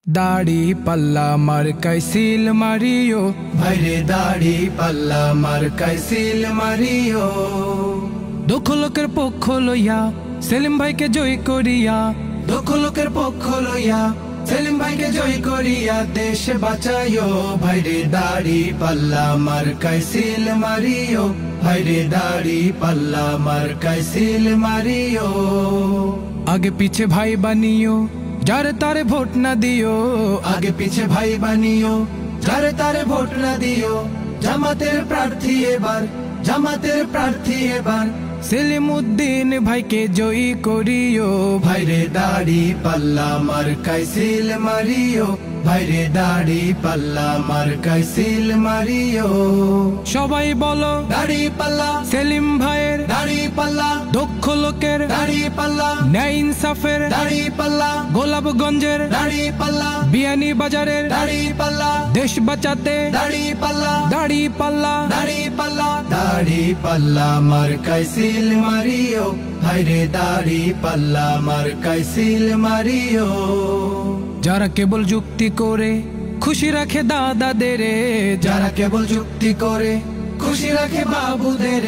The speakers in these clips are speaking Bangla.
দাড়ি পাল্লা মার্কায় সিল মারিও, ভাইরে দাড়ি পাল্লা মার্কায় সিল মারিও। দুঃখ লোকের পক্ষ লইয়া সেলিম ভাইকে জয় করিয়া, দুঃখ লোকের পক্ষ লইয়া সেলিম ভাইকে জয় করিয়া দেশ বাঁচাইও। ভাইরে দাড়ি পাল্লা মার্কায় সিল মারিও, ভাইরে দাড়ি পাল্লা মার্কায় সিল মারিও। আগে পিছে ভাই বানিও, যারে তারে ভোট না দিও। আগে পিছে ভাই বানিও, যারে তারে ভোট না দিও। জামাতের প্রার্থী এবার, জামাতের প্রার্থী এবার। সেলিম উদ্দিন ভাইকে জয়ী করিও, ভাইরে দাড়ি পাল্লা মার্কায় সিল মারিও, ভাইরে দাড়ি পাল্লা মার্কায় সিল মারিও। সবাই বলো দাড়ি পাল্লা সেলিম ভাইয়ের, দাড়ি পাল্লা দক্ষ লোকের, দাড়ি পাল্লা ন্যায় ইনসাফের, দাড়ি পাল্লা গোলাপগঞ্জের, দাড়ি পাল্লা বিয়ানী বাজারের, দাড়ি পাল্লা দেশ বাঁচাতে দাড়ি পাল্লা দাড়ি পাল্লা। দাড়ি পাল্লা দাড়ি পাল্লা মার্কায় সিল মারিও, ভাইরে দাড়ি পাল্লা মার্কায় সিল মারিও। যারা কেবল যুক্তি করে খুশি রাখে দাদাদের, যারা কেবল যুক্তি করে খুশি রাখে বাবুদের,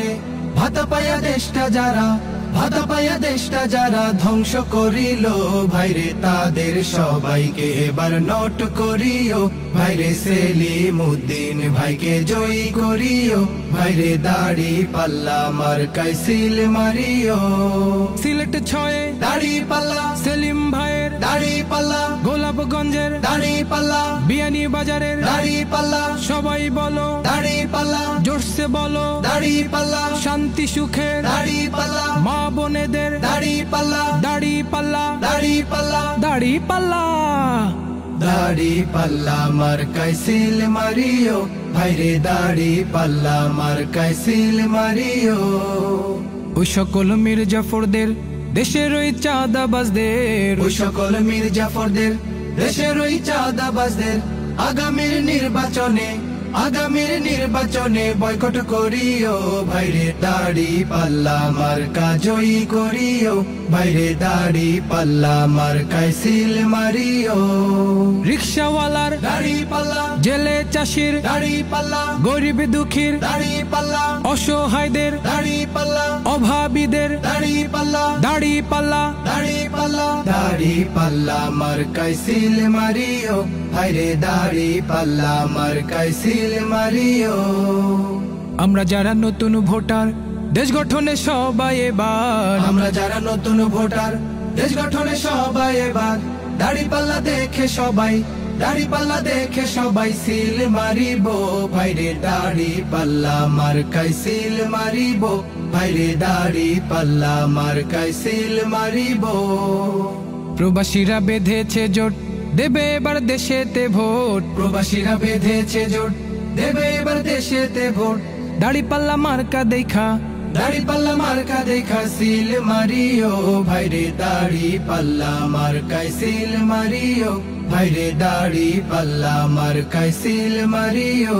ভাতা পায়া দেশটা যারা, ভাতা পায়া দেশটা যারা ধ্বংস করিল। ভাইরে তাদের সবাইকে এবার নোট করিও, ভাইরে সেলিম উদ্দিন ভাইকে জয়ী করিও। ভাইরে দাড়ি পাল্লা মার্কায় সিল মারিও। সিলেট 6 দাড়ি পাল্লা সেলিম ভাইয়ের, দাড়ি পাল্লা গোলাপগঞ্জের, দাড়ি পাল্লা বিয়ানী বাজারের, দাড়ি পাল্লা সবাই বলো দাড়ি পাল্লা জোরসে বলো, দাড়ি পাল্লা শান্তি সুখের, দাড়ি পাল্লা মা বোনেদের, দাড়ি পাল্লা দাড়ি পাল্লা, দাড়ি পাল্লা দাড়ি পাল্লা। দাড়ি পাল্লা মার্কায় সিল মারিও, ভাইরে দাড়ি পাল্লা মার্কায় সিল মারিও। ওই সকল মির্জাফরদের, দেশের ওই চাঁদাবাজদের, ওই সকল মির্জাফরদের, দেশের ওই চাঁদাবাজদের আগামীর নির্বাচনে, আগামীর নির্বাচনে বয়কট করিও। ভাইরে দাড়ি পাল্লা মার্কা জয়ী করিও, ভাইরে দাড়ি পাল্লা মার্কায় সিল মারিও। রিক্সাওয়ালার, দাড়ি পাল্লা জেলে চাষির, দাড়ি পাল্লা গরিব দুঃখীর, দাড়ি পাল্লা অসহায়দের, দাড়ি পাল্লা অভাবীদের, দাড়ি পাল্লা দাড়ি পাল্লা। দাড়ি পাল্লা দাড়ি পাল্লা মার্কায় সিল মারিও, ভাইরে দাড়ি পাল্লা মার্কায় সিল মারিও। আমরা যারা নতুন ভোটার, দেশ গঠনে সবাই এবার, আমরা যারা নতুন ভোটার, দেশ গঠনে সবাই এবার। দাড়ি পাল্লা দেখে সবাই, দাড়ি পাল্লা দেখে সবাই সিল মারিব। ভাইরে দাড়ি পাল্লা মার্কায় সিল মারিব, ভাইরে দাড়ি পাল্লা মার্কায় সিল মারিব। প্রবাসীরা বেঁধেছে জোট, দেবে এবার দেশেতে ভোট। প্রবাসীরা বেঁধেছে জোট, দেবে এবার দেশেতে ভোট। দাড়ি পাল্লা মার্কা দেখা, দাড়ি পাল্লা মার্কা দেখা সিল মারিও, ভাইরে দাড়ি পাল্লা মার্কায় সিল মারিও, ভাইরে দাড়ি পাল্লা মার্কায় সিল মারিও।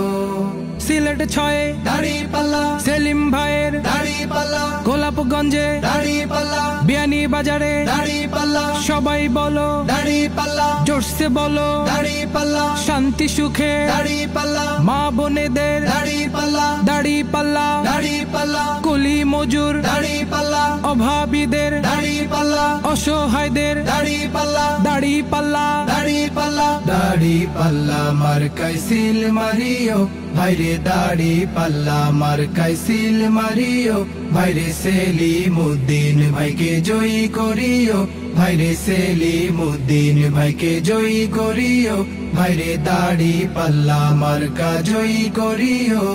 সিলেট 6 দাড়ি পাল্লা সেলিম ভাইয়ের, দাড়ি পাল্লা গোলাপগঞ্জে, দাড়ি পাল্লা বিয়ানী বাজারে, দাড়ি পাল্লা সবাই বলো দাড়ি পাল্লা জোরসে বলো, দাড়ি পাল্লা শান্তি সুখে, দাড়ি পাল্লা মা বোনেদের, দাড়ি পাল্লা দাড়ি পাল্লা, দাড়ি পাল্লা কুলি মজুর, দাড়ি পাল্লা অভাবীদের, দাড়ি পাল্লা অসহায়দের, দাড়ি পাল্লা দাড়ি পাল্লা। দাড়ি পাল্লা দাড়ি পাল্লা মার্কায় সিল মারিও, ভাইরে দাড়ি পাল্লা মার্কায় সিল মারিও। ভাইরে সেলিম উদ্দিন ভাইকে জয়ী করিও, ভাইরে সেলিম উদ্দিন ভাইকে জয়ী করিও, ভাইরে দাড়ি পাল্লা মার্কা জয়ী করিও।